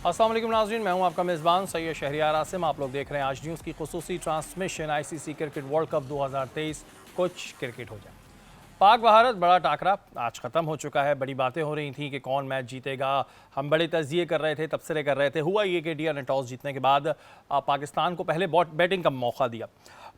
अस्सलाम वालेकुम नाज़रीन, मैं हूं आपका मेज़बान सैयद शहरियार आसिम। आप लोग देख रहे हैं आज न्यूज़ की खुसूसी transmission ICC cricket world cup 2023 कुछ क्रिकेट हो जाए। पाक भारत बड़ा टाकरा आज ख़त्म हो चुका है। बड़ी बातें हो रही थी कि कौन मैच जीतेगा, हम बड़े तजिए कर रहे थे, तबसरे कर रहे थे। हुआ ये कि इंडिया ने टॉस जीतने के बाद पाकिस्तान को पहले बैटिंग का मौका दिया।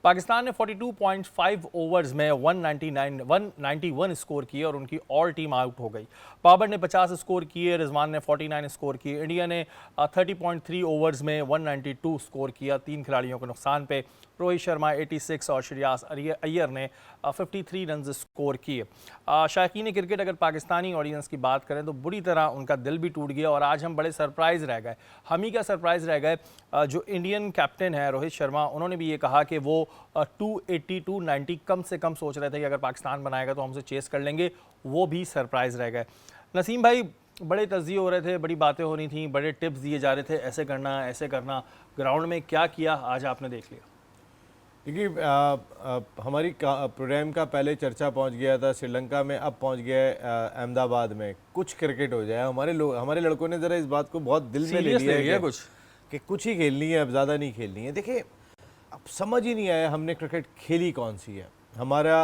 पाकिस्तान ने 42.5 ओवर्स में 191 स्कोर किए और उनकी ऑल टीम आउट हो गई। बाबर ने 50 स्कोर किए, रिजवान ने 49 स्कोर किए। इंडिया ने 30.3 ओवर्स में 192 स्कोर किया, 3 खिलाड़ियों के नुकसान पे। रोहित शर्मा 86 और श्रेयस अय्यर ने 53 रन स्कोर किए। शायकीन क्रिकेट अगर पाकिस्तानी ऑडियंस की बात करें तो बुरी तरह उनका दिल भी टूट गया और आज हम बड़े सरप्राइज़ रह गए। हम ही क्या सरप्राइज़ रह गए, जो इंडियन कैप्टन है रोहित शर्मा, उन्होंने भी ये कहा कि वो 280 290 कम से कम सोच रहे थे कि अगर पाकिस्तान बनाएगा तो हमसे चेस कर लेंगे। वो भी सरप्राइज़ रह गए। नसीम भाई, बड़े तज़िए हो रहे थे, बड़ी बातें हो रही थी, बड़े टिप्स दिए जा रहे थे, ऐसे करना ऐसे करना। ग्राउंड में क्या किया आज आपने देख लिया। देखिए, हमारी प्रोग्राम का पहले चर्चा पहुंच गया था श्रीलंका में, अब पहुंच गया है अहमदाबाद में। कुछ क्रिकेट हो जाए। हमारे लड़कों ने ज़रा इस बात को बहुत दिल में ले लिया है कि कुछ ही खेलनी है, अब ज़्यादा नहीं खेलनी है। देखिए, अब समझ ही नहीं आया हमने क्रिकेट खेली कौन सी है। हमारा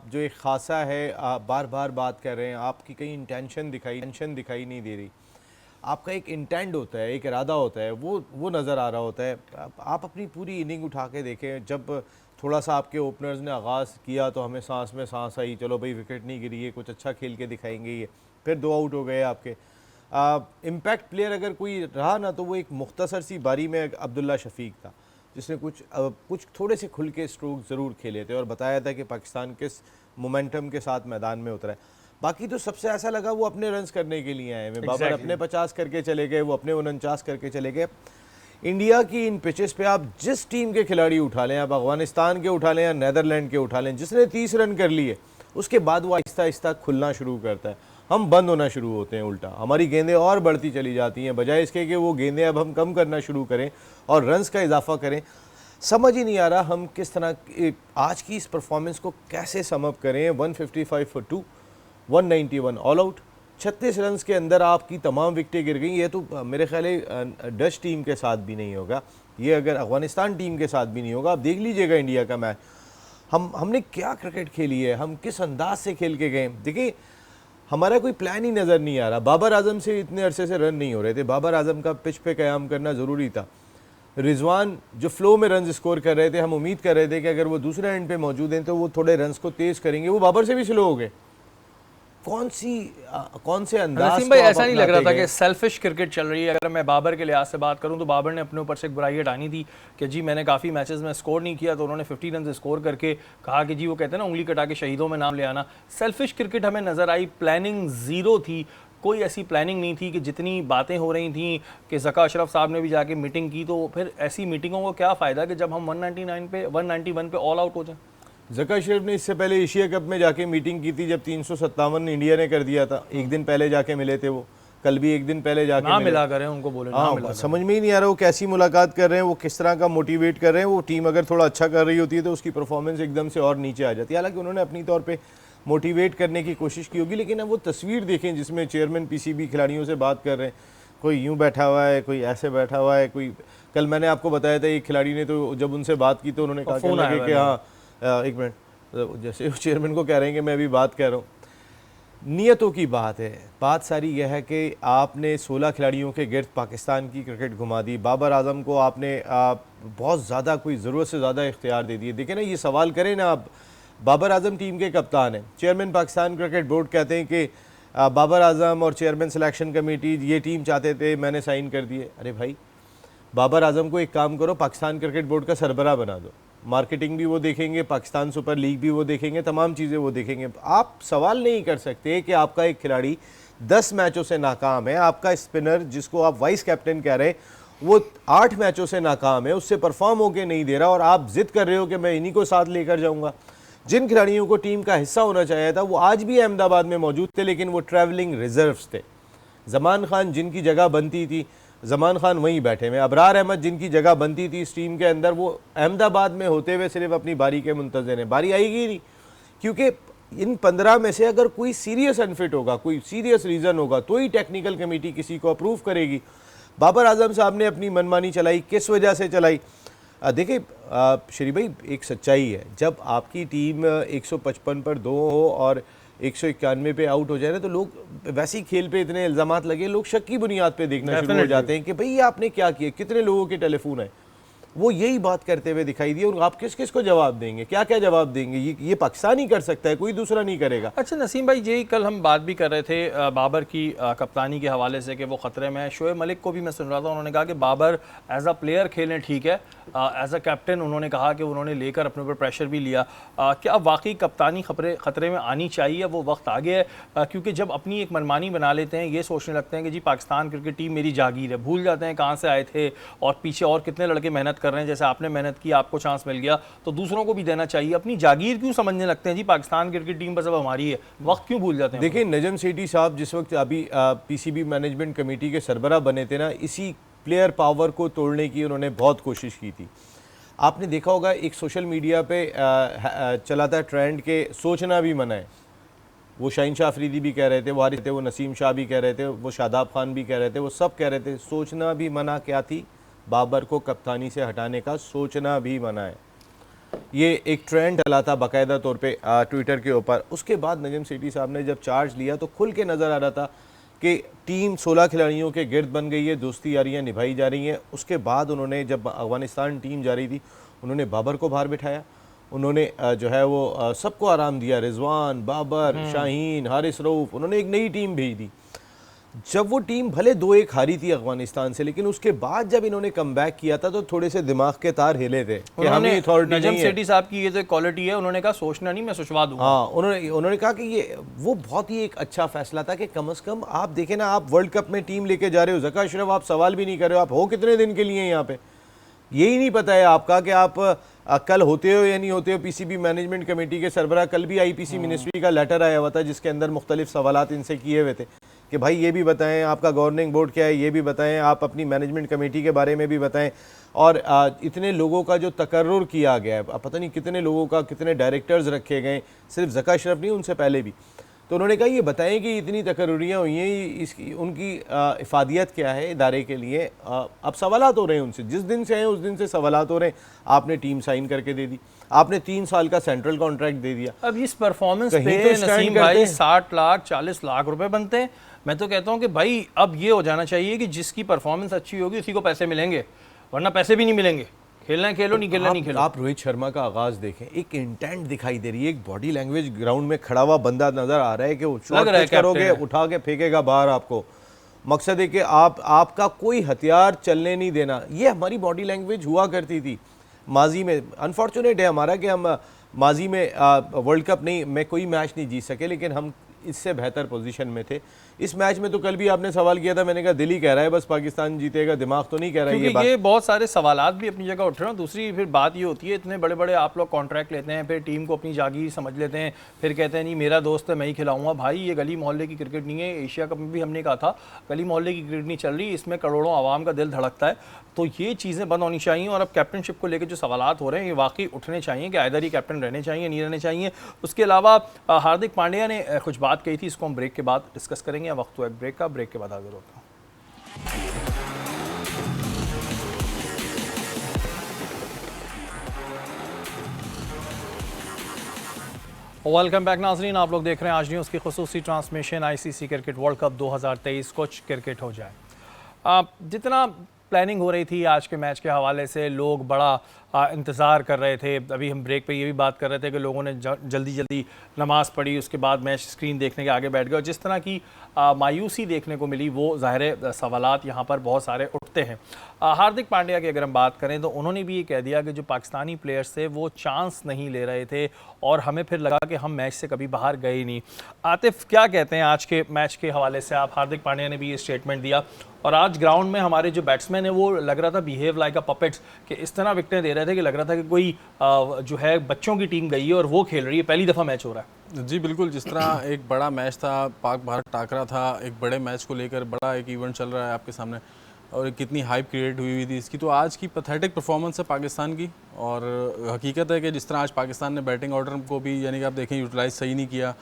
जो एक खासा है, बार बार बात कर रहे हैं, आपकी कहीं इंटेंशन दिखाई नहीं दे रही। आपका एक इंटेंट होता है, एक इरादा होता है, वो नज़र आ रहा होता है। आप अपनी पूरी इनिंग उठा के देखें। जब थोड़ा सा आपके ओपनर्स ने आगाज़ किया तो हमें सांस में सांस आई, चलो भाई विकेट नहीं गिरी है, कुछ अच्छा खेल के दिखाएंगे ये। फिर 2 आउट हो गए आपके। इम्पैक्ट प्लेयर अगर कोई रहा ना तो वो एक मुख्तसर सी बारी में अब्दुल्ला शफीक था, जिसने कुछ थोड़े से खुल के स्ट्रोक ज़रूर खेले थे और बताया था कि पाकिस्तान किस मोमेंटम के साथ मैदान में उतरा है। बाकी तो सबसे ऐसा लगा वो अपने रन्स करने के लिए आए हैं। बाबर अपने 50 करके चले गए, वो अपने 49 करके चले गए। इंडिया की इन पिचेस पे आप जिस टीम के खिलाड़ी उठा लें, आप अफगानिस्तान के उठा लें या नीदरलैंड के उठा लें, जिसने 30 रन कर लिए उसके बाद वो आहिस्ता आहिस्ता खुलना शुरू करता है। हम बंद होना शुरू होते हैं, उल्टा हमारी गेंदें और बढ़ती चली जाती हैं, बजाय इसके कि वो गेंदें अब हम कम करना शुरू करें और रन्स का इजाफा करें। समझ ही नहीं आ रहा हम किस तरह आज की इस परफॉर्मेंस को कैसे सम अप करें। 155 फॉर 2, 191 ऑल आउट, 36 रन के अंदर आपकी तमाम विकेटें गिर गई। ये तो मेरे ख्याल है डच टीम के साथ भी नहीं होगा, ये अगर अफगानिस्तान टीम के साथ भी नहीं होगा। आप देख लीजिएगा इंडिया का मैच, हमने क्या क्रिकेट खेली है, हम किस अंदाज से खेल के गए। देखिए, हमारा कोई प्लान ही नज़र नहीं आ रहा। बाबर आजम से इतने अरसे से रन नहीं हो रहे थे। बाबर आजम का पिच पे क़याम करना ज़रूरी था। रिजवान जो फ्लो में रन स्कोर कर रहे थे, हम उम्मीद कर रहे थे कि अगर वो दूसरे एंड पे मौजूद हैं तो वो थोड़े रन्स को तेज़ करेंगे। वो बाबर से भी स्लो हो गए। कौन से अंदाज। नसीम भाई, ऐसा नहीं लग रहा था कि सेल्फिश क्रिकेट चल रही है? अगर मैं बाबर के लिहाज से बात करूं तो बाबर ने अपने ऊपर से एक बुराई हटानी थी कि जी मैंने काफ़ी मैचेस में स्कोर नहीं किया, तो उन्होंने 50 रन स्कोर करके कहा कि जी वो कहते हैं ना उंगली कटा के शहीदों में नाम ले आना। सेल्फिश क्रिकेट हमें नज़र आई, प्लानिंग ज़ीरो थी। कोई ऐसी प्लानिंग नहीं थी कि जितनी बातें हो रही थी कि ज़का अशरफ साहब ने भी जाके मीटिंग की, तो फिर ऐसी मीटिंगों को क्या फ़ायदा कि जब हम 191 पे ऑल आउट हो जाए। ज़का अशरफ ने इससे पहले एशिया कप में जाके मीटिंग की थी जब 357 इंडिया ने कर दिया था। एक दिन पहले जाके मिले थे वो, कल भी एक दिन पहले जाके ना मिला करें उनको, बोले हाँ, समझ में ही नहीं आ रहा वो कैसी मुलाकात कर रहे हैं, वो किस तरह का मोटिवेट कर रहे हैं। वो टीम अगर थोड़ा अच्छा कर रही होती है तो उसकी परफॉर्मेंस एकदम से और नीचे आ जाती है। हालांकि उन्होंने अपनी तौर पे मोटिवेट करने की कोशिश की होगी, लेकिन अब वो तस्वीर देखें जिसमें चेयरमैन पीसीबी खिलाड़ियों से बात कर रहे हैं, कोई यूँ बैठा हुआ है, कोई ऐसे बैठा हुआ है, कोई कल मैंने आपको बताया था एक खिलाड़ी ने तो जब उनसे बात की तो उन्होंने कहा कि हाँ एक मिनट, जैसे चेयरमैन को कह रहे हैं कि मैं अभी बात कर रहा हूँ। नियतों की बात है। बात सारी यह है कि आपने 16 खिलाड़ियों के गिर्द पाकिस्तान की क्रिकेट घुमा दी। बाबर आजम को आपने बहुत ज़्यादा, कोई ज़रूरत से ज़्यादा इख्तियार दे दिए। देखिए ना, ये सवाल करें ना आप, बाबर आजम टीम के कप्तान हैं, चेयरमैन पाकिस्तान क्रिकेट बोर्ड कहते हैं कि बाबर आजम और चेयरमैन सिलेक्शन कमेटी ये टीम चाहते थे, मैंने साइन कर दिए। अरे भाई, बाबर आजम को एक काम करो, पाकिस्तान क्रिकेट बोर्ड का सरबराह बना दो। मार्केटिंग भी वो देखेंगे, पाकिस्तान सुपर लीग भी वो देखेंगे, तमाम चीज़ें वो देखेंगे। आप सवाल नहीं कर सकते कि आपका एक खिलाड़ी 10 मैचों से नाकाम है, आपका स्पिनर जिसको आप वाइस कैप्टन कह रहे हैं वो 8 मैचों से नाकाम है, उससे परफॉर्म होके नहीं दे रहा, और आप जिद कर रहे हो कि मैं इन्हीं को साथ लेकर जाऊँगा। जिन खिलाड़ियों को टीम का हिस्सा होना चाहिए था वो आज भी अहमदाबाद में मौजूद थे, लेकिन वो ट्रैवलिंग रिजर्व्स थे। जमान खान जिनकी जगह बनती थी, जमान खान वहीं बैठे हुए। अबरार अहमद जिनकी जगह बनती थी इस टीम के अंदर, वो अहमदाबाद में होते हुए सिर्फ अपनी बारी के मुंतज़िर हैं। बारी आएगी नहीं, क्योंकि इन 15 में से अगर कोई सीरियस अनफिट होगा, कोई सीरियस रीज़न होगा, तो ही टेक्निकल कमेटी किसी को अप्रूव करेगी। बाबर आजम साहब ने अपनी मनमानी चलाई, किस वजह से चलाई? देखिए श्री भाई, एक सच्चाई है, जब आपकी टीम 155 पर 2 हो और 191 पे आउट हो जाए ना, तो लोग वैसे ही खेल पे इतने इल्ज़ामात लगे, लोग शक की बुनियाद पे देखना शुरू हो जाते हैं कि भाई ये आपने क्या किया, कितने लोगों के टेलीफोन है। वो यही बात करते हुए दिखाई दिए, और आप किस किस को जवाब देंगे, क्या क्या जवाब देंगे? ये पाकिस्तान ही कर सकता है, कोई दूसरा नहीं करेगा। अच्छा नसीम भाई, यही कल हम बात भी कर रहे थे बाबर की कप्तानी के हवाले से कि वो ख़तरे में है। शोएब मलिक को भी मैं सुन रहा था, उन्होंने कहा कि बाबर एज अ प्लेयर खेलें ठीक है, एज अ कैप्टन उन्होंने कहा कि उन्होंने लेकर अपने ऊपर प्रेशर भी लिया। क्या वाकई कप्तानी ख़तरे में आनी चाहिए? वो वक्त आ गया है, क्योंकि जब अपनी एक मनमानी बना लेते हैं, ये सोचने लगते हैं कि जी पाकिस्तान क्रिकेट टीम मेरी जागीर है, भूल जाते हैं कहाँ से आए थे और पीछे और कितने लड़के मेहनत कर रहे हैं। जैसे आपने मेहनत की, आपको चांस मिल गया, तो दूसरों को भी देना चाहिए। अपनी जागीर क्यों समझने लगते हैं जी पाकिस्तान क्रिकेट टीम बस अब हमारी है, वक्त क्यों भूल जाते हैं? देखिए नजम सेठी साहब जिस वक्त अभी पीसीबी मैनेजमेंट कमेटी के सरबराह बने थे ना, इसी प्लेयर पावर को तोड़ने की उन्होंने बहुत कोशिश की थी। आपने देखा होगा एक सोशल मीडिया पे चला था ट्रेंड के सोचना भी मना है। वो शाहीन शाह अफरीदी भी कह रहे थे, वो नसीम शाह भी कह रहे थे, वो शादाब खान भी कह रहे थे, वो सब कह रहे थे सोचना भी मना। क्या थी? बाबर को कप्तानी से हटाने का सोचना भी मना है। ये एक ट्रेंड चला था बाकायदा तौर पे ट्विटर के ऊपर। उसके बाद नजम सेठी साहब ने जब चार्ज लिया तो खुल के नज़र आ रहा था कि टीम 16 खिलाड़ियों के गिर्द बन गई है, दोस्ती यारियाँ निभाई जा रही हैं। उसके बाद उन्होंने, जब अफगानिस्तान टीम जा रही थी, उन्होंने बाबर को बाहर बिठाया, उन्होंने जो है वो सबको आराम दिया, रिजवान, बाबर, शाहीन, हारिस रऊफ, उन्होंने एक नई टीम भेज दी। जब वो टीम भले 2-1 हारी थी अफगानिस्तान से, लेकिन उसके बाद जब इन्होंने कमबैक किया था तो थोड़े से दिमाग के तार हिले थे कि हमें अथॉरिटी नहीं है। नजम सेठी साहब की ये तो क्वालिटी है, उन्होंने कहा सोचना नहीं, मैं सोचवा दूंगा। हाँ, उन्होंने कहा कि ये वो बहुत ही एक अच्छा फैसला था कि कम से कम आप देखें ना, आप वर्ल्ड कप में टीम लेके जा रहे हो, ज़का अशरफ आप सवाल भी नहीं कर रहे हो, आप हो कितने दिन के लिए यहाँ पे, यही नहीं पता है आपका कि आप कल होते हो या नहीं होते हो। पीसीबी मैनेजमेंट कमेटी के सरबराह, कल भी आईपीसी मिनिस्ट्री का लेटर आया हुआ था जिसके अंदर मुख्तलिफ सवालात इनसे किए हुए थे कि भाई ये भी बताएं आपका गवर्निंग बोर्ड क्या है, ये भी बताएं आप अपनी मैनेजमेंट कमेटी के बारे में भी बताएं। और इतने लोगों का जो तकर्रुर किया गया है, पता नहीं कितने लोगों का, कितने डायरेक्टर्स रखे गए, सिर्फ ज़का अशरफ नहीं, उनसे पहले भी। तो उन्होंने कहा ये बताएं कि इतनी तकर्रुरियाँ हुई हैं, इसकी उनकी इफ़ादियत क्या है इदारे के लिए। अब सवालात हो रहे हैं उनसे, जिस दिन से हैं उस दिन से सवालात हो रहे हैं। आपने टीम साइन करके दे दी, आपने 3 साल का सेंट्रल कॉन्ट्रैक्ट दे दिया। अब इस परफॉर्मेंस पे नसीम भाई 60 लाख 40 लाख रुपए बनते हैं। मैं तो कहता हूँ कि भाई अब ये हो जाना चाहिए कि जिसकी परफॉर्मेंस अच्छी होगी उसी को पैसे मिलेंगे, वरना पैसे भी नहीं मिलेंगे। खेलना है खेलो, नहीं खेलना नहीं खेलो। आप रोहित शर्मा का आगाज देखें, एक इंटेंट दिखाई दे रही है, एक बॉडी लैंग्वेज, ग्राउंड में खड़ा हुआ बंदा नजर आ रहा है कि शॉट टच करोगे उठा के फेंकेगा बाहर आपको। मकसद है कि आपका कोई हथियार चलने नहीं देना। ये हमारी बॉडी लैंग्वेज हुआ करती थी माजी में। अनफॉर्चुनेट है हमारा कि हम माजी में वर्ल्ड कप नहीं में कोई मैच नहीं जीत सके, लेकिन हम इससे बेहतर पोजीशन में थे। इस मैच में तो कल भी आपने सवाल किया था, मैंने कहा दिल ही कह रहा है बस पाकिस्तान जीतेगा, दिमाग तो नहीं कह रहा है। ये बहुत सारे सवालात भी अपनी जगह उठ रहे हैं। दूसरी फिर बात ये होती है, इतने बड़े बड़े आप लोग कॉन्ट्रैक्ट लेते हैं, फिर टीम को अपनी जागीर समझ लेते हैं, फिर कहते हैं नहीं मेरा दोस्त है मैं ही खिलाऊंगा। भाई ये गली मोहल्ले की क्रिकेट नहीं है। एशिया कप में भी हमने कहा था गली मोहल्ले की क्रिकेट नहीं चल रही, इसमें करोड़ों आवाम का दिल धड़कता है। तो ये चीज़ें बंद होनी चाहिए। और अब कैप्टनशिप को लेकर जो सवालात हो रहे हैं ये वाकई उठने चाहिए कि आइदर ही कैप्टन रहने चाहिए, नहीं रहने चाहिए। उसके अलावा हार्दिक पांड्या ने कुछ बात कही थी, इसको हम ब्रेक के बाद डिस्कस करेंगे। वक्त हुआ एक ब्रेक का, ब्रेक के बाद हाजिर होता हूँ। वेलकम बैक नाजरीन, आप लोग देख रहे हैं आज न्यूज़ की खुसूसी transmission ICC cricket world cup 2023 कुछ क्रिकेट हो जाए। जितना प्लानिंग हो रही थी आज के मैच के हवाले से, लोग बड़ा इंतज़ार कर रहे थे। अभी हम ब्रेक पे ये भी बात कर रहे थे कि लोगों ने जल्दी जल्दी नमाज़ पढ़ी, उसके बाद मैच स्क्रीन देखने के आगे बैठ गए। और जिस तरह की मायूसी देखने को मिली, वो ज़ाहिर सवालात यहाँ पर बहुत सारे उठते हैं। हार्दिक पांड्या की अगर हम बात करें तो उन्होंने भी ये कह दिया कि जो पाकिस्तानी प्लेयर्स थे वो चांस नहीं ले रहे थे और हमें फिर लगा कि हम मैच से कभी बाहर गए ही नहीं। आतिफ, क्या कहते हैं आज के मैच के हवाले से आप? हार्दिक पांड्या ने भी ये स्टेटमेंट दिया और आज ग्राउंड में हमारे जो बैट्समैन है वो लग रहा था बिहेव लाइक अ पपेट्स, कि इस तरह विकेटें दे रहे थे कि लग रहा था कि कोई जो है बच्चों की टीम गई है और वो खेल रही है, पहली दफ़ा मैच हो रहा है। जी बिल्कुल, जिस तरह एक बड़ा मैच था, पाक भारत टाकरा था, एक बड़े मैच को लेकर बड़ा एक इवेंट चल रहा है आपके सामने और कितनी हाइप क्रिएट हुई थी इसकी, तो आज की पैथेटिक परफॉर्मेंस है पाकिस्तान की। और हकीकत है कि जिस तरह आज पाकिस्तान ने बैटिंग ऑर्डर को भी यानी कि आप देखें यूटिलाइज सही नहीं किया,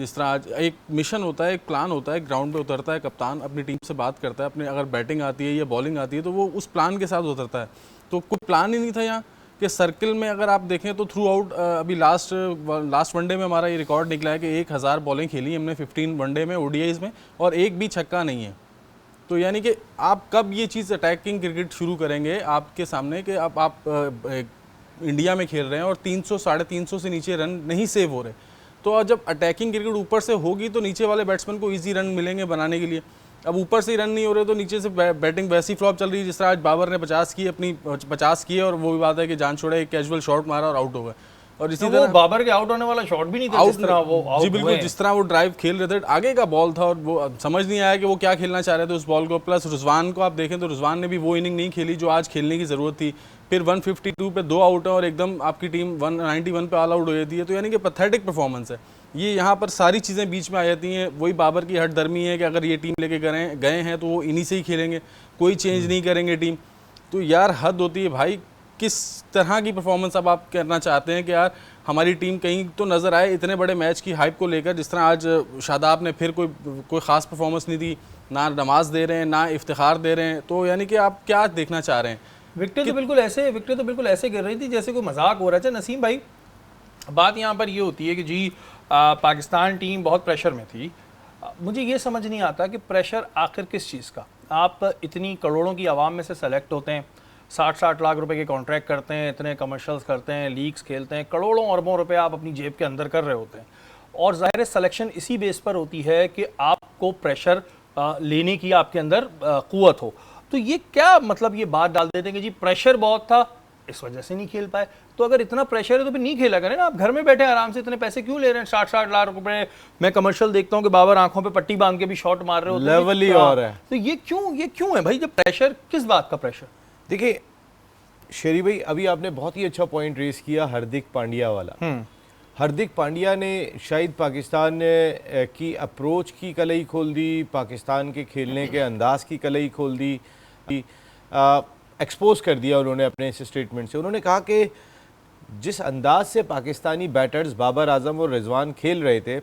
जिस तरह आज एक मिशन होता है, एक प्लान होता है, ग्राउंड पे उतरता है कप्तान, अपनी टीम से बात करता है, अपने अगर बैटिंग आती है या बॉलिंग आती है तो वो उस प्लान के साथ उतरता है। तो कोई प्लान ही नहीं था यहाँ कि सर्किल में अगर आप देखें तो थ्रू आउट अभी लास्ट वनडे में हमारा ये रिकॉर्ड निकला है कि 1000 बॉलिंग खेली हमने 15 वनडे में ओडीआईज में और एक भी छक्का नहीं है। तो यानी कि आप कब ये चीज़ अटैकिंग क्रिकेट शुरू करेंगे आपके सामने कि आप इंडिया में खेल रहे हैं और 300 350 से नीचे रन नहीं सेव हो रहे, तो जब अटैकिंग क्रिकेट ऊपर से होगी तो नीचे वाले बैट्समैन को इजी रन मिलेंगे बनाने के लिए। अब ऊपर से ही रन नहीं हो रहे तो नीचे से बैटिंग वैसी फ्लॉप चल रही है जिस तरह आज बाबर ने 50 की अपनी 50 की और वो भी बात है कि जान छोड़ा, एक कैजुअल शॉट मारा और आउट हो गए। और इसी तरह बाबर के आउट होने वाला शॉट भी नहीं था जिस तरह वो आउट जी बिल्कुल, जिस तरह वो ड्राइव खेल रहे थे, आगे का बॉल था और वो समझ नहीं आया कि वो क्या खेलना चाह रहे थे उस बॉल को। प्लस रिजवान को आप देखें तो रिजवान ने भी वो इनिंग नहीं खेली जो आज खेलने की ज़रूरत थी। फिर 152 पे 2 आउट है और एकदम आपकी टीम 191 पे ऑल आउट हो जाती है। तो यानी कि पैथेटिक परफॉर्मेंस है ये। यहाँ पर सारी चीज़ें बीच में आ जाती हैं। वही बाबर की हट दर्मी है कि अगर ये टीम लेके गए हैं तो वो इन्हीं से ही खेलेंगे, कोई चेंज नहीं करेंगे टीम। तो यार हद होती है भाई, किस तरह की परफॉर्मेंस अब आप करना चाहते हैं कि यार हमारी टीम कहीं तो नज़र आए इतने बड़े मैच की हाइप को लेकर। जिस तरह आज शादाब ने फिर कोई ख़ास परफॉर्मेंस नहीं दी, ना नमाज दे रहे हैं ना इफ्तिखार दे रहे हैं। तो यानी कि आप क्या देखना चाह रहे हैं? विकेट तो बिल्कुल ऐसे गिर रही थी जैसे कोई मजाक हो रहा है। नसीम भाई, बात यहाँ पर ये होती है कि जी पाकिस्तान टीम बहुत प्रेशर में थी। मुझे ये समझ नहीं आता कि प्रेशर आखिर किस चीज़ का। आप इतनी करोड़ों की आवाम में से सेलेक्ट होते हैं, 60-60 लाख रुपए के कॉन्ट्रैक्ट करते हैं, इतने कमर्शियल्स करते हैं, लीग्स खेलते हैं, करोड़ों अरबों रुपए आप अपनी जेब के अंदर कर रहे होते हैं और ज़ाहिर सिलेक्शन इसी बेस पर होती है कि आपको प्रेशर लेने की आपके अंदर क़ुव्वत हो। तो ये क्या मतलब ये बात डाल देते हैं कि जी प्रेशर बहुत था इस वजह से नहीं खेल पाए। तो अगर इतना प्रेशर है तो फिर नहीं खेला करें ना। आप घर में बैठे आराम से, इतने पैसे क्यों ले रहे हैं? 60-60 लाख रुपए। मैं कमर्शियल देखता हूँ कि बाबर आंखों पे पट्टी बांध के भी शॉट मार रहे होते हैं। लेवल ही और है। तो ये क्यों है भाई? जब प्रेशर, किस बात का प्रेशर? देखिए शेरी भाई, अभी आपने बहुत ही अच्छा पॉइंट रेस किया हार्दिक पांड्या वाला। हार्दिक पांड्या ने शायद पाकिस्तान की अप्रोच की कलई खोल दी, पाकिस्तान के खेलने के अंदाज की कलई खोल दी, एक्सपोज कर दिया उन्होंने अपने इस स्टेटमेंट से। उन्होंने कहा कि जिस अंदाज से पाकिस्तानी बैटर्स बाबर आजम और रिजवान खेल रहे थे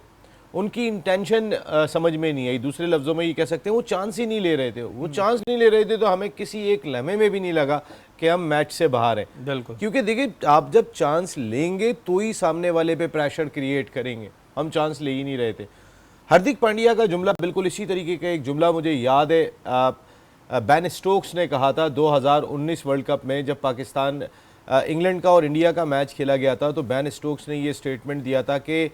उनकी इंटेंशन समझ में नहीं आई। दूसरे लफ्ज़ों में ये कह सकते हैं वो चांस ही नहीं ले रहे थे। वो चांस नहीं ले रहे थे तो हमें किसी एक लम्हे में भी नहीं लगा कि हम मैच से बाहर हैं। बिल्कुल, क्योंकि देखिए आप जब चांस लेंगे तो ही सामने वाले पे प्रेशर क्रिएट करेंगे। हम चांस ले ही नहीं रहे थे। हार्दिक पांड्या का जुमला बिल्कुल इसी तरीके का एक जुमला मुझे याद है, बेन स्टोक्स ने कहा था 2019 वर्ल्ड कप में जब पाकिस्तान इंग्लैंड का और इंडिया का मैच खेला गया था। तो बेन स्टोक्स ने ये स्टेटमेंट दिया था कि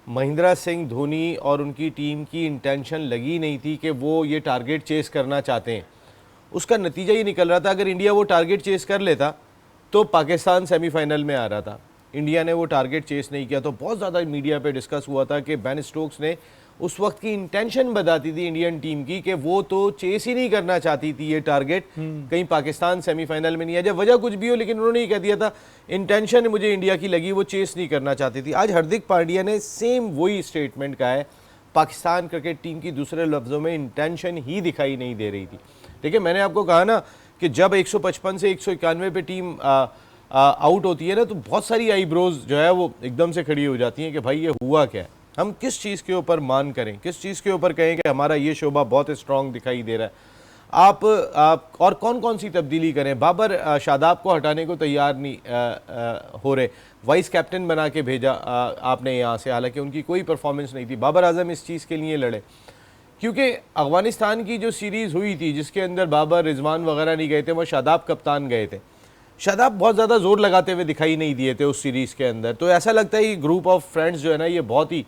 महेंद्र सिंह धोनी और उनकी टीम की इंटेंशन लगी नहीं थी कि वो ये टारगेट चेस करना चाहते हैं। उसका नतीजा ये निकल रहा था अगर इंडिया वो टारगेट चेस कर लेता तो पाकिस्तान सेमीफाइनल में आ रहा था। इंडिया ने वो टारगेट चेस नहीं किया। तो बहुत ज़्यादा मीडिया पे डिस्कस हुआ था कि बेन स्टोक्स ने उस वक्त की इंटेंशन बताती थी इंडियन टीम की कि वो तो चेस ही नहीं करना चाहती थी ये टारगेट, कहीं पाकिस्तान सेमीफाइनल में नहीं आ जाए। वजह कुछ भी हो लेकिन उन्होंने ये कह दिया था इंटेंशन मुझे इंडिया की लगी, वो चेस नहीं करना चाहती थी। आज हार्दिक पांड्या ने सेम वही स्टेटमेंट कहा है। पाकिस्तान क्रिकेट टीम की दूसरे लफ्ज़ों में इंटेंशन ही दिखाई नहीं दे रही थी। देखिए मैंने आपको कहा ना कि जब 155 से 191 पे टीम आउट होती है ना तो बहुत सारी आईब्रोज जो है वो एकदम से खड़ी हो जाती हैं कि भाई ये हुआ क्या है। हम किस चीज़ के ऊपर मान करें, किस चीज़ के ऊपर कहें कि हमारा ये शोबा बहुत स्ट्रॉन्ग दिखाई दे रहा है। आप और कौन कौन सी तब्दीली करें? बाबर शादाब को हटाने को तैयार नहीं हो रहे, वाइस कैप्टन बना के भेजा आपने यहाँ से, हालांकि उनकी कोई परफॉर्मेंस नहीं थी। बाबर आजम इस चीज़ के लिए लड़े क्योंकि अफगानिस्तान की जो सीरीज़ हुई थी जिसके अंदर बाबर रिजवान वगैरह नहीं गए थे, वह शादाब कप्तान गए थे। शादाब बहुत ज़्यादा जोर लगाते हुए दिखाई नहीं दिए थे उस सीरीज़ के अंदर। तो ऐसा लगता है ये ग्रुप ऑफ फ्रेंड्स जो है ना ये बहुत ही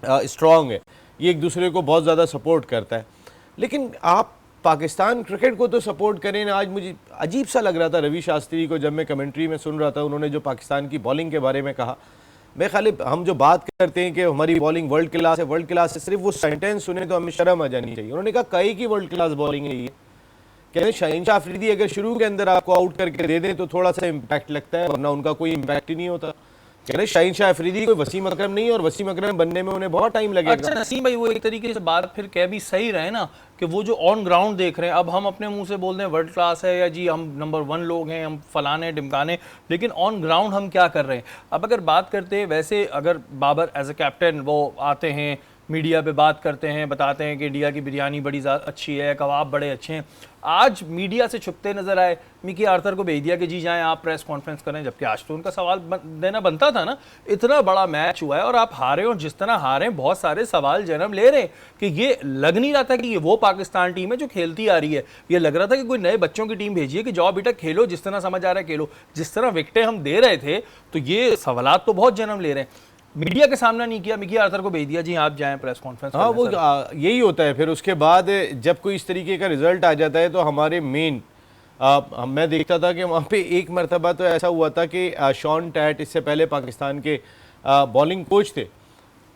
स्ट्रॉन्ग है, ये एक दूसरे को बहुत ज़्यादा सपोर्ट करता है। लेकिन आप पाकिस्तान क्रिकेट को तो सपोर्ट करें ना। आज मुझे अजीब सा लग रहा था रवि शास्त्री को जब मैं कमेंट्री में सुन रहा था, उन्होंने जो पाकिस्तान की बॉलिंग के बारे में कहा। मैं खाली हम जो बात करते हैं कि हमारी बॉलिंग वर्ल्ड क्लास है, वर्ल्ड क्लास है, सिर्फ वो सेंटेंस सुने तो हमें शर्म आ जानी चाहिए। उन्होंने कहा कई की वर्ल्ड क्लास बॉलिंग है ये। कहते शाहीन शाह अफरीदी अगर शुरू के अंदर आपको आउट करके दे दें तो थोड़ा सा इम्पैक्ट लगता है, वरना उनका कोई इम्पैक्ट ही नहीं होता। कह रहे शाहीन शाह अफरीदी कोई वसीम अकरम नहीं, और वसीम अकरम बनने में उन्हें बहुत टाइम लगेगा। अच्छा नसीम भाई, वो एक तरीके से बात फिर कह भी सही रहे ना कि वो जो ऑन ग्राउंड देख रहे हैं, अब हम अपने मुंह से बोल दें वर्ल्ड क्लास है या जी हम नंबर 1 लोग हैं, हम फलाने ढिमकाने, लेकिन ऑन ग्राउंड हम क्या कर रहे हैं। अब अगर बात करते हैं वैसे, अगर बाबर एज ए कैप्टन वो आते हैं मीडिया पे बात करते हैं, बताते हैं कि इंडिया की बिरयानी बड़ी अच्छी है, कबाब बड़े अच्छे हैं, आज मीडिया से छुपते नजर आए, मिकी आर्थर को भेज दिया कि जी जाएं आप प्रेस कॉन्फ्रेंस करें, जबकि आज तो उनका सवाल देना बनता था ना। इतना बड़ा मैच हुआ है और आप हारे, और जिस तरह हारे बहुत सारे सवाल जन्म ले रहे हैं कि ये लग नहीं रहा था कि ये वो पाकिस्तान टीम है जो खेलती आ रही है, ये लग रहा था कि कोई नए बच्चों की टीम भेजिए कि जाओ बेटा खेलो, जिस तरह समझ आ रहा है खेलो। जिस तरह विकेटें हम दे रहे थे तो ये सवाल तो बहुत जन्म ले रहे हैं। मीडिया के सामना नहीं किया, मिकी आर्थर को भेज दिया जी आप जाएं प्रेस कॉन्फ्रेंस। हाँ वो यही होता है। फिर उसके बाद जब कोई इस तरीके का रिजल्ट आ जाता है तो हमारे मेन मैं देखता था कि वहाँ पे एक मरतबा तो ऐसा हुआ था कि शॉन टैट इससे पहले पाकिस्तान के बॉलिंग कोच थे,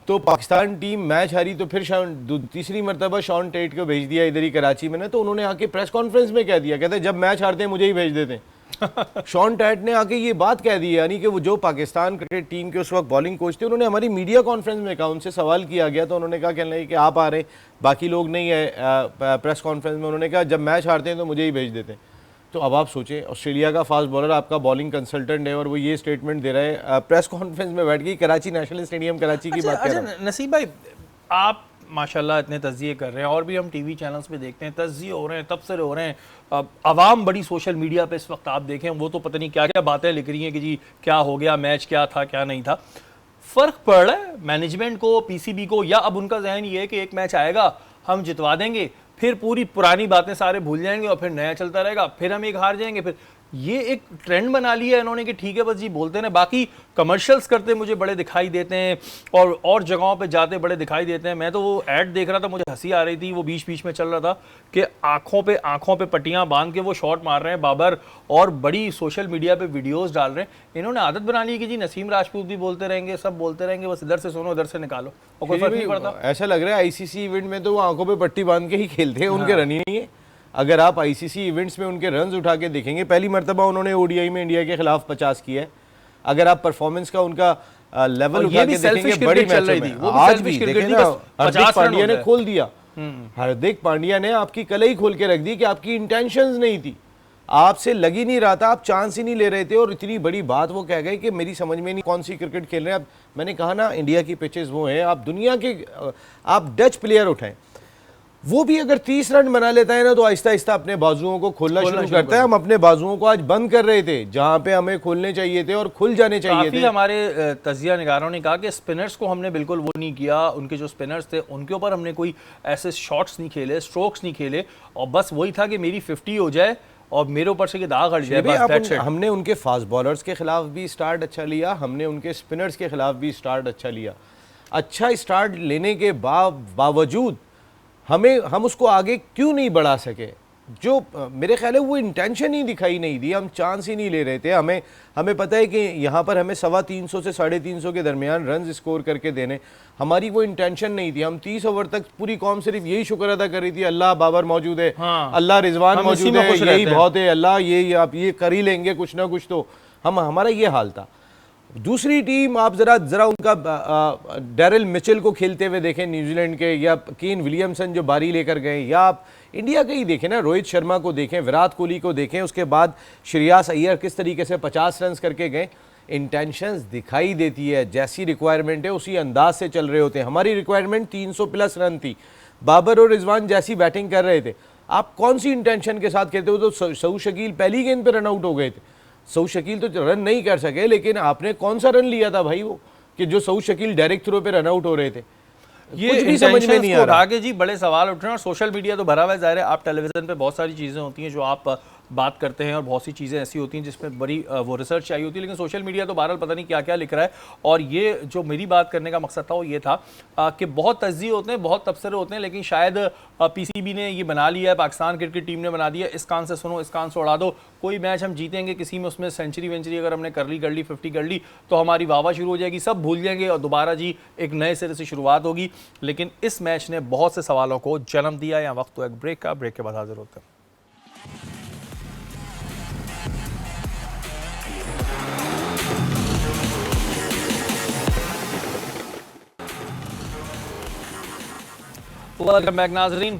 तो पाकिस्तान टीम मैच हारी, तो फिर तीसरी मरतबा शॉन टैट को भेज दिया इधर ही कराची में ना, तो उन्होंने आके प्रेस कॉन्फ्रेंस में कह दिया, कहते जब मैच हारते हैं मुझे ही भेज देते हैं। शॉन टैट ने आके ये बात कह दी, यानी कि वो जो पाकिस्तान क्रिकेट टीम के उस वक्त बॉलिंग कोच थे, उन्होंने हमारी मीडिया कॉन्फ्रेंस में कहा, उनसे सवाल किया गया तो उन्होंने कहा कहने लगे कि आप आ रहे, बाकी लोग नहीं है प्रेस कॉन्फ्रेंस में। उन्होंने कहा जब मैच हारते हैं तो मुझे ही भेज देते हैं। तो अब आप सोचें, ऑस्ट्रेलिया का फास्ट बॉलर आपका बॉलिंग कंसल्टेंट है और वो ये स्टेटमेंट दे रहा है प्रेस कॉन्फ्रेंस में बैठ के, कराची नेशनल स्टेडियम कराची की बात कर रहा हूं। नसीब भाई, आप माशाल्लाह इतने तज्जिए कर रहे हैं और भी हम टीवी चैनल्स पे देखते हैं, तज्जिए हो रहे हैं, तबसरे हो रहे हैं, अवाम बड़ी सोशल मीडिया पे इस वक्त आप देखें वो तो पता नहीं क्या क्या बातें लिख रही हैं कि जी क्या हो गया, मैच क्या था क्या नहीं था। फ़र्क पड़ रहा है मैनेजमेंट को, पीसीबी को, या अब उनका जहन ये है कि एक मैच आएगा हम जितवा देंगे, फिर पूरी पुरानी बातें सारे भूल जाएंगे और फिर नया चलता रहेगा, फिर हम एक हार जाएंगे, फिर ये एक ट्रेंड बना लिया है इन्होंने कि ठीक है बस जी बोलते हैं। बाकी कमर्शियल्स करते मुझे बड़े दिखाई देते हैं और जगहों पे जाते बड़े दिखाई देते हैं। मैं तो वो ऐड देख रहा था, मुझे हंसी आ रही थी, वो बीच बीच में चल रहा था कि आंखों पे पट्टियां बांध के वो शॉट मार रहे हैं बाबर और बड़ी सोशल मीडिया पे वीडियोस डाल रहे हैं। इन्होंने आदत बना ली कि जी नसीम राजपूत भी बोलते रहेंगे, सब बोलते रहेंगे, बस इधर से सुनो इधर से निकालो और कोई फर्क नहीं पड़ता। ऐसा लग रहा है आईसीसी इवेंट में तो वो आंखों पे पट्टी बांध के ही खेलते हैं, उनके रन ही नहीं है। अगर आप आईसीसी इवेंट्स में उनके रन्स उठा के देखेंगे, पहली मरतबा उन्होंने ओडीआई में इंडिया के खिलाफ 50 किया है। अगर आप परफॉर्मेंस का उनका लेवल उठा के देखेंगे बड़ी मैचों में, आज भी देखें ना, हार्दिक पांड्या ने खोल दिया, हार्दिक पांड्या ने आपकी कलई खोल के रख दी कि आपकी इंटेंशंस नहीं थी, आपसे लग ही नहीं रहा था, आप चांस ही नहीं ले रहे थे, और इतनी बड़ी बात वो कह गए कि मेरी समझ में नहीं कौन सी क्रिकेट खेल रहे हैं। अब मैंने कहा ना, इंडिया की पिचेस वो हैं, आप दुनिया के आप डच प्लेयर उठाएं, वो भी अगर 30 रन बना लेता है ना तो आहिस्ता आहिस्ता अपने बाजुओं को खोलना शुरू करता है। हम अपने बाजुओं को आज बंद कर रहे थे जहां पे हमें खोलने चाहिए थे और खुल जाने चाहिए थे। हमारे तजिया निगारों ने कहा कि स्पिनर्स को हमने बिल्कुल वो नहीं किया, उनके जो स्पिनर्स थे उनके ऊपर हमने कोई ऐसे शॉट्स नहीं खेले, स्ट्रोक्स नहीं खेले, और बस वही था कि मेरी 50 हो जाए और मेरे ऊपर से दाग हट जाए। हमने उनके फास्ट बॉलर्स के खिलाफ भी स्टार्ट अच्छा लिया, हमने उनके स्पिनर्स के खिलाफ भी स्टार्ट अच्छा लिया। अच्छा स्टार्ट लेने के बावजूद हम उसको आगे क्यों नहीं बढ़ा सके? जो मेरे ख्याल है वो इंटेंशन ही दिखाई नहीं दी, हम चांस ही नहीं ले रहे थे। हमें पता है कि यहाँ पर हमें 350 से 350 के दरमियान रन स्कोर करके देने, हमारी वो इंटेंशन नहीं थी। हम 30 ओवर तक पूरी कौम सिर्फ यही शुक्र अदा कर रही थी, अल्लाह बाबर मौजूद है, हाँ, अल्लाह रिजवान मौजूद है, यही बहुत है, अल्लाह ये आप ये कर ही लेंगे कुछ ना कुछ। तो हमारा ये हाल था। दूसरी टीम आप जरा उनका डैरिल मिचेल को खेलते हुए देखें न्यूजीलैंड के, या केन विलियमसन जो बारी लेकर गए, या आप इंडिया के ही देखें ना, रोहित शर्मा को देखें, विराट कोहली को देखें, उसके बाद श्रेयस अय्यर किस तरीके से 50 रन करके गए। इंटेंशंस दिखाई देती है, जैसी रिक्वायरमेंट है उसी अंदाज से चल रहे होते हैं। हमारी रिक्वायरमेंट 300 प्लस रन थी, बाबर और रिजवान जैसी बैटिंग कर रहे थे, आप कौन सी इंटेंशन के साथ खेलते हो? तो सऊद शकील पहली गेंद पर रन आउट हो गए थे। सऊद शकील तो रन नहीं कर सके, लेकिन आपने कौन सा रन लिया था भाई वो, कि जो सऊद शकील डायरेक्ट थ्रो पे रन आउट हो रहे थे? ये कुछ भी समझ में नहीं आ रहा। आगे जी बड़े सवाल उठ रहे हैं और सोशल मीडिया तो भरा हुआ है। ज़ाहिर है आप टेलीविजन पे बहुत सारी चीज़ें होती हैं जो आप बात करते हैं और बहुत सी चीज़ें ऐसी होती हैं जिसमें बड़ी वो रिसर्च चाहिए होती है, लेकिन सोशल मीडिया तो बहरहाल पता नहीं क्या क्या लिख रहा है। और ये जो मेरी बात करने का मकसद था वो ये था कि बहुत तज्जिए होते हैं, बहुत तबसरे होते हैं, लेकिन शायद पीसीबी ने ये बना लिया है, पाकिस्तान क्रिकेट टीम ने बना दिया, इस कान से सुनो इस कान से उड़ा दो, कोई मैच हम जीतेंगे किसी में उसमें सेंचुरी वेंचुरी अगर हमने कर ली 50 कर ली तो हमारी वाह शुरू हो जाएगी, सब भूल जाएंगे और दोबारा जी एक नए सिरे से शुरुआत होगी। लेकिन इस मैच ने बहुत से सवालों को जन्म दिया। यहाँ वक्त तो एक ब्रेक का, ब्रेक के बाद हाजिर होते हैं। वेलकम बैक नाजरीन।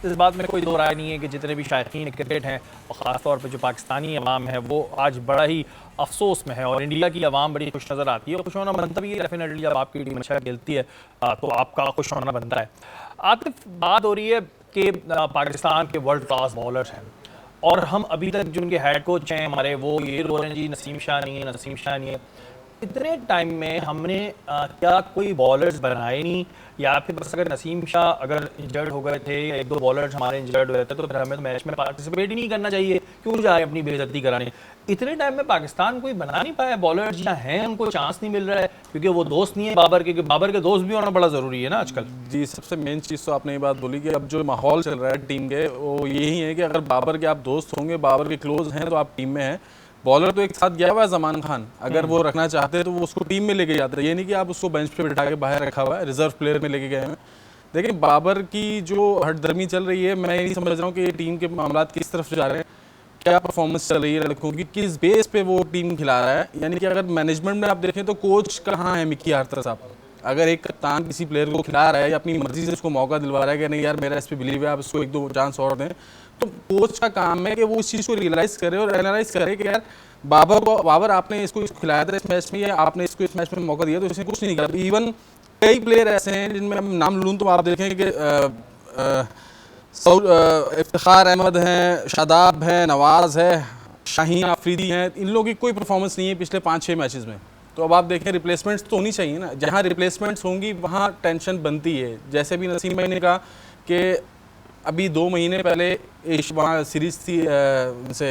इस बात में कोई दो राय नहीं है कि जितने भी शायकीन क्रिकेट हैं और ख़ास तौर पर जो पाकिस्तानी अवाम है वो आज बड़ा ही अफसोस में है और इंडिया की अवाम बड़ी खुश नज़र आती है और खुश होना बनता भी है डेफिनेटली। जब आपकी टीम अच्छा खेलती है तो आपका खुश होना बनता है। आतिफ, बात हो रही है कि पाकिस्तान के वर्ल्ड क्लास बॉलर्स हैं और हम अभी तक जो उनके हेड कोच हैं हमारे वो ये बोल रहे हैं जी नसीम शाह नहीं है, नसीम शाह नहीं है। इतने टाइम में हमने क्या कोई बॉलर्स बनाए नहीं, या फिर बस अगर नसीम शाह अगर इंजर्ड हो गए थे या एक दो बॉलर्स हमारे इंजर्ड हुए थे तो फिर हमें तो मैच में पार्टिसिपेट ही नहीं करना चाहिए, क्यों जा रहे हैं अपनी बेइज्जती कराने। इतने टाइम में पाकिस्तान कोई बना नहीं पाया, बॉलर्स जहाँ हैं उनको चांस नहीं मिल रहा है क्योंकि वो दोस्त नहीं है बाबर के, बाबर के दोस्त भी होना बड़ा ज़रूरी है ना आजकल। जी, सबसे मेन चीज़ तो आपने ये बात बोली कि अब जो माहौल चल रहा है टीम के वो यही है कि अगर बाबर के आप दोस्त होंगे, बाबर के क्लोज हैं तो आप टीम में हैं। बॉलर तो एक साथ गया हुआ है ज़मान खान, अगर वो रखना चाहते हैं तो वो उसको टीम में लेके जाते हैं, ये नहीं कि आप उसको बेंच पे बिठा के बाहर रखा हुआ है, रिजर्व प्लेयर में लेके गए हैं। देखिए बाबर की जो हटदर्मी चल रही है, मैं ये नहीं समझ रहा हूँ कि टीम के मामला किस तरफ जा रहे हैं, क्या परफॉर्मेंस चल रही है लड़कों की, किस बेस पे वो टीम खिला रहा है। यानी कि अगर मैनेजमेंट में आप देखें तो कोच कहाँ है मिकी आर्थर साहब। अगर एक कप्तान किसी प्लेयर को खिला रहा है या अपनी मर्जी से उसको मौका दिलवा रहा है कि नहीं यार मेरा इस पर बिलीव है, आप इसको एक दो चांस और दें, तो कोच का काम है कि वो उस चीज़ को रियलाइज़ करे और एनालाइज करे कि यार बाबर आपने इसको खिलाया था इस मैच में या आपने इसको इस मैच में मौका दिया तो इसने कुछ नहीं करा। इवन कई प्लेयर ऐसे हैं जिनमें हम नाम लूँ तो आप देखें कि इफ्तिखार अहमद हैं, शादाब हैं, नवाज़ है, शाहीन आफरीदी हैं, इन लोगों की कोई परफॉर्मेंस नहीं है पिछले 5-6 मैचेस में। तो अब आप देखें रिप्लेसमेंट्स तो होनी चाहिए ना, जहाँ रिप्लेसमेंट्स होंगी वहाँ टेंशन बनती है। जैसे भी नसीम भाई ने कहा कि अभी 2 महीने पहले वहाँ सीरीज़ थी से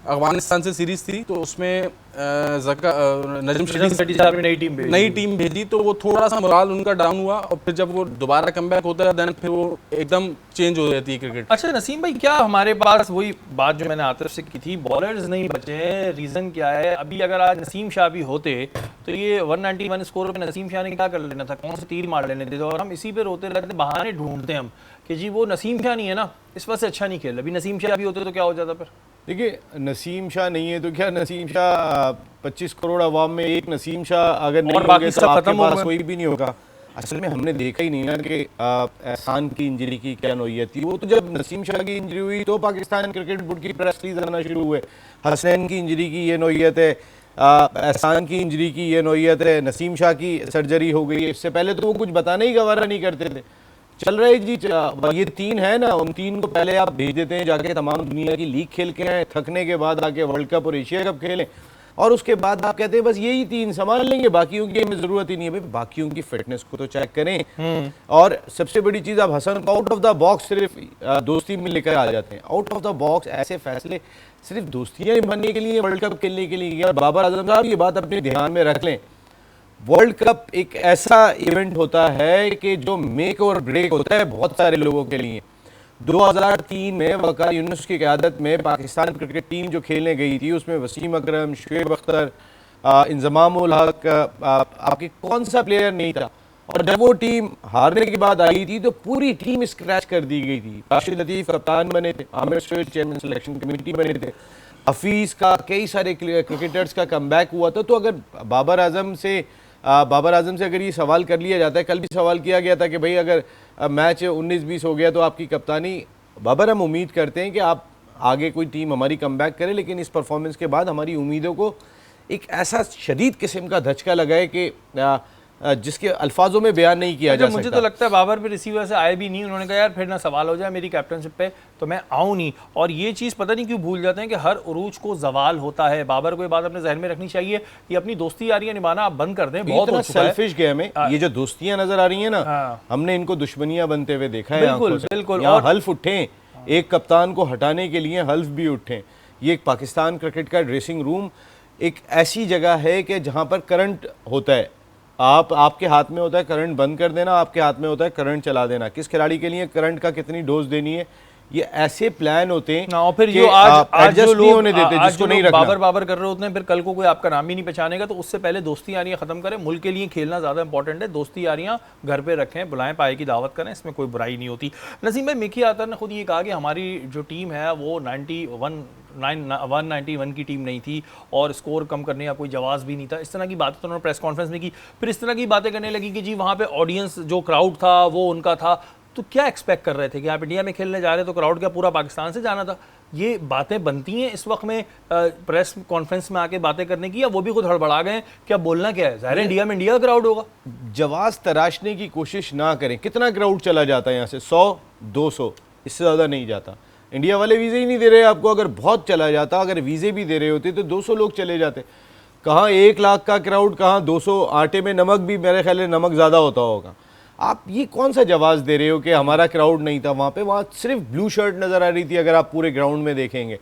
अफगानिस्तान से सीरीज़ थी तो उसमें नजम शेट्टी साहब ने नई टीम भेजी तो वो थोड़ा सा मोराल उनका डाउन हुआ और फिर जब वो दोबारा कमबैक होता है देन फिर वो एकदम चेंज हो जाती है क्रिकेट। अच्छा नसीम भाई, क्या हमारे पास वही बात जो मैंने आतिफ से की थी, बॉलर्स नहीं बचे हैं, रीज़न क्या है? अभी अगर आज नसीम शाह भी होते तो ये 191 स्कोर पे नसीम शाह ने क्या कर लेना था, कौन से तीर मार लेने थे, और हम इसी पे रोते रहते, बहाने ढूंढते हम कि जी वो नसीम शाह नहीं है ना इस वजह से अच्छा नहीं खेल। अभी नसीम शाह भी होते तो क्या हो जाता? फिर देखिए नसीम शाह नहीं है तो क्या, नसीम शाह 25 करोड़ अवाम में एक नसीम शाह अगर नहीं होंगे तो आपके पास कोई भी नहीं होगा। असल में हमने देखा ही नहीं ना कि एहसान की इंजरी की क्या नौयत थी। वो तो जब नसीम शाह की इंजरी हुई तो पाकिस्तान क्रिकेट बोर्ड की प्रेस रिलीज आना शुरू हुए, हसनैन की इंजरी की ये नौयत है, एहसान की इंजरी की ये नौयत है, नसीम शाह की सर्जरी हो गई है। इससे पहले तो वो कुछ बताना ही गवारा नहीं करते थे। चल रहे जी, ये 3 है ना, उन 3 को पहले आप भेज देते हैं जाके तमाम दुनिया की लीग खेल के आए, थकने के बाद आके वर्ल्ड कप और एशिया कप खेलें और उसके बाद आप कहते हैं बस यही 3 संभाल लेंगे, बाकियों की हमें जरूरत ही नहीं है। भाई बाकियों की फिटनेस को तो चेक करें। और सबसे बड़ी चीज़, आप हसन को आउट ऑफ द बॉक्स सिर्फ दोस्ती में लेकर आ जाते हैं। आउट ऑफ द बॉक्स ऐसे फैसले सिर्फ दोस्तियाँ बनने के लिए, वर्ल्ड कप खेलने के लिए। बाबर आजम साहब ये बात अपने ध्यान में रख लें, वर्ल्ड कप एक ऐसा इवेंट होता है कि जो मेक और ब्रेक होता है बहुत सारे लोगों के लिए। 2003 में वकार यूनुस की क़यादत में पाकिस्तान क्रिकेट टीम जो खेलने गई थी उसमें वसीम अकरम, शुएब अख्तर, इंजमामुल हक, आपके कौन सा प्लेयर नहीं था। और जब वो टीम हारने के बाद आई थी तो पूरी टीम स्क्रैच कर दी गई थी। राशिद लतीफ़ कप्तान बने थे, Aamir Syed chairman selection committee बने थे, हफीज़ का, कई सारे क्रिकेटर्स का कमबैक हुआ था। तो अगर बाबर आजम से अगर ये सवाल कर लिया जाता है, कल भी सवाल किया गया था कि भाई अगर मैच 19-20 हो गया तो आपकी कप्तानी, बाबर हम उम्मीद करते हैं कि आप आगे कोई टीम हमारी कमबैक करे, लेकिन इस परफॉर्मेंस के बाद हमारी उम्मीदों को एक ऐसा शदीद किस्म का धचका लगाए कि जिसके अल्फाजों में बयान नहीं किया जा सकता। मुझे तो लगता है बाबर भी रिसीवर से आए भी नहीं, उन्होंने कहा यार फिर ना सवाल हो जाए मेरी कैप्टनशिप पे तो मैं आऊँ नहीं। और ये चीज़ पता नहीं क्यों भूल जाते हैं कि हर उरूज को जवाल होता है। बाबर को ये बात अपने जहन में रखनी चाहिए कि अपनी दोस्ती यारियां निभाना आप बंद कर दें, बहुत इतना सेल्फिश गेम है। ये जो दोस्तियां नजर आ रही है ना, हमने इनको दुश्मनियां बनते हुए देखा है। बिल्कुल यहाँ हल्फ उठे, एक कप्तान को हटाने के लिए हल्फ भी उठे। ये एक पाकिस्तान क्रिकेट का ड्रेसिंग रूम एक ऐसी जगह है कि जहाँ पर करंट होता है, आपके हाथ में होता है करंट बंद कर देना, आपके हाथ में होता है करंट चला देना। किस खिलाड़ी के लिए करंट का कितनी डोज देनी है, ये ऐसे प्लान होते हैं। और फिर जो आज जो लोग होने देते जिसको नहीं रखना, बाबर कर रहे होते हैं, फिर कल को कोई आपका नाम ही नहीं पहचानेगा। तो उससे पहले दोस्ती यारियां खत्म करें। मुल्क के लिए खेलना ज़्यादा इंपॉर्टेंट है, दोस्ती यारियां घर पे रखें, बुलाएं, पाए की दावत करें, इसमें कोई बुराई नहीं होती। नसीम भाई, मिकी आतर ने खुद ये कहा कि हमारी जो टीम है वो 191 की टीम नहीं थी और स्कोर कम करने का कोई जवाब भी नहीं था। इस तरह की बातें तो उन्होंने प्रेस कॉन्फ्रेंस में की। फिर इस तरह की बातें करने लगी कि जी वहाँ पे ऑडियंस जो क्राउड था वो उनका था। तो क्या एक्सपेक्ट कर रहे थे कि आप इंडिया में खेलने जा रहे तो क्राउड क्या पूरा पाकिस्तान से जाना था? ये बातें बनती हैं इस वक्त में प्रेस कॉन्फ्रेंस में आके बातें करने की, या वो भी खुद हड़बड़ा गए क्या बोलना क्या है? ज़ाहिर है इंडिया में इंडिया का क्राउड होगा। जवाब तराशने की कोशिश ना करें। कितना क्राउड चला जाता है यहाँ से? 100-200, इससे ज़्यादा नहीं जाता। इंडिया वाले वीज़े ही नहीं दे रहे आपको। अगर बहुत चला जाता, अगर वीज़े भी दे रहे होते तो 200 लोग चले जाते। कहाँ 1 लाख का क्राउड, कहाँ 200। आटे में नमक भी मेरे ख्याल में नमक ज़्यादा होता होगा। आप ये कौन सा जवाब दे रहे हो कि हमारा क्राउड नहीं था वहाँ पे? वहाँ सिर्फ ब्लू शर्ट नज़र आ रही थी अगर आप पूरे ग्राउंड में देखेंगे।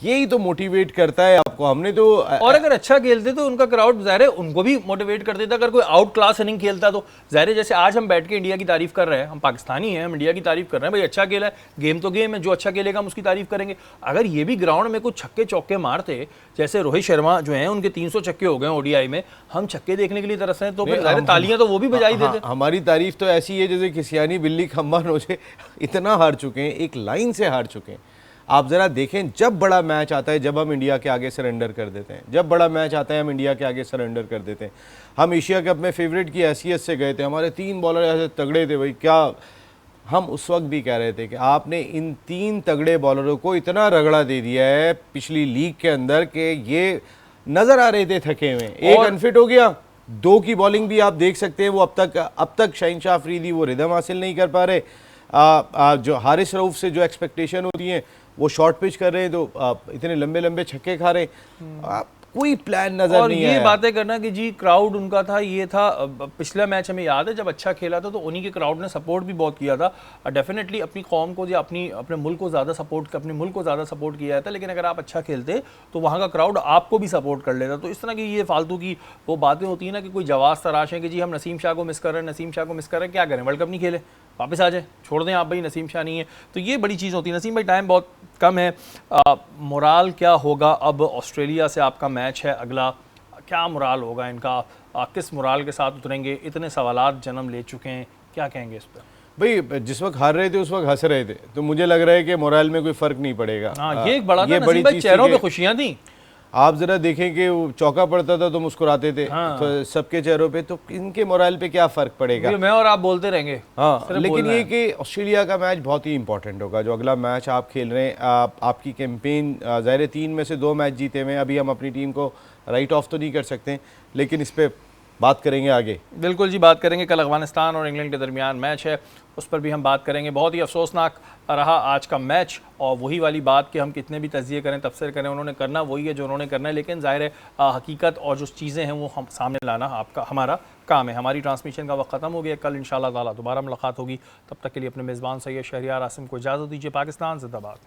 यही तो मोटिवेट करता है आपको। हमने तो और अगर अच्छा खेलते तो उनका क्राउड ज़ाहिर है उनको भी मोटिवेट कर देता। अगर कोई आउट क्लास इनिंग खेलता तो ज़ाहिर है, जैसे आज हम बैठ के इंडिया की तारीफ कर रहे हैं, हम पाकिस्तानी हैं, हम इंडिया की तारीफ कर रहे हैं, भाई अच्छा खेला है, गेम तो गेम है, जो अच्छा खेलेगा हम उसकी तारीफ करेंगे। अगर ये भी ग्राउंड में कुछ छक्के चौके मारते, जैसे रोहित शर्मा जो हैं उनके 300 छक्के हो गए ओडीआई में, हम छक्के देखने के लिए तरस रहे हैं, तो फिर ज़ाहिर तालियां तो वो भी बजाई देते। हमारी तारीफ तो ऐसी है जैसे किसियानी बिल्ली खम्बा नोचे। इतना हार चुके हैं, एक लाइन से हार चुके हैं। आप ज़रा देखें, जब बड़ा मैच आता है, जब हम इंडिया के आगे सरेंडर कर देते हैं, जब बड़ा मैच आता है हम इंडिया के आगे सरेंडर कर देते हैं। हम एशिया कप में फेवरेट की हैसियत से गए थे, हमारे 3 बॉलर ऐसे तगड़े थे भाई, क्या हम उस वक्त भी कह रहे थे कि आपने इन 3 तगड़े बॉलरों को इतना रगड़ा दे दिया है पिछली लीग के अंदर कि ये नज़र आ रहे थे थके हुए। एक अनफिट हो गया, 2 की बॉलिंग भी आप देख सकते हैं, वो अब तक शहनशाह अफरीदी वो रिदम हासिल नहीं कर पा रहे। जो हारिस रऊफ से जो एक्सपेक्टेशन होती है वो शॉर्ट पिच कर रहे हैं, तो इतने लंबे लंबे छक्के खा रहे हैं। कोई प्लान नजर नहीं है। ये बातें करना कि जी क्राउड उनका था, ये था। पिछला मैच हमें याद है जब अच्छा खेला था तो उन्हीं के क्राउड ने सपोर्ट भी बहुत किया था। डेफिनेटली अपनी कौम को या अपने मुल्क को ज़्यादा सपोर्ट किया जाता। लेकिन अगर आप अच्छा खेलते तो वहाँ का क्राउड आपको भी सपोर्ट कर लेता। तो इस तरह की ये फालतू की वो बातें होती हैं ना कि कोई जवाब तराश है कि जी हम नसीम शाह को मिस कर रहे हैं, नसीम शाह को मिस कर रहे हैं, क्या करें, वर्ल्ड कप नहीं खेले, वापस आ जाए, छोड़ दें आप भाई, नसीम शाह नहीं है। तो ये बड़ी चीज़ होती है। नसीम भाई टाइम बहुत कम है, मोराल क्या होगा अब? ऑस्ट्रेलिया से आपका मैच है अगला, क्या मोराल होगा इनका? किस मोराल के साथ उतरेंगे? इतने सवालात जन्म ले चुके हैं, क्या कहेंगे इस पर? भाई जिस वक्त हार रहे थे उस वक्त हंस रहे थे, तो मुझे लग रहा है कि मोराल में कोई फर्क नहीं पड़ेगा। हाँ, ये एक बड़ा था नसीम भाई, चेहरों पे खुशियां थी। आप जरा देखें कि वो चौका पड़ता था तो मुस्कुराते थे। हाँ। तो सबके चेहरों पे, तो इनके मोराल पे क्या फर्क पड़ेगा? मैं और आप बोलते रहेंगे। हाँ, लेकिन ये कि ऑस्ट्रेलिया का मैच बहुत ही इंपॉर्टेंट होगा। जो अगला मैच आप खेल रहे हैं, आपकी कैंपेन ज़ाहिर 3 में से 2 मैच जीते हुए, अभी हम अपनी टीम को राइट ऑफ तो नहीं कर सकते, लेकिन इस पर बात करेंगे आगे। बिल्कुल जी, बात करेंगे। कल अफगानिस्तान और इंग्लैंड के दरमियान मैच है, उस पर भी हम बात करेंगे। बहुत ही अफसोसनाक रहा आज का मैच, और वही वाली बात कि हम कितने भी तज़िये करें, तफसीर करें, उन्होंने करना वही है जो उन्होंने करना है। लेकिन ज़ाहिर है हकीकत और जो चीज़ें हैं वो हम सामने लाना हमारा काम है। हमारी ट्रांसमिशन का वक्त ख़त्म हो गया। कल इंशाअल्लाह ताला दोबारा मुलाकात होगी। तब तक के लिए अपने मेज़बान सैयद शहरियार आसिम को इजाज़त दीजिए। पाकिस्तान जिंदाबाद।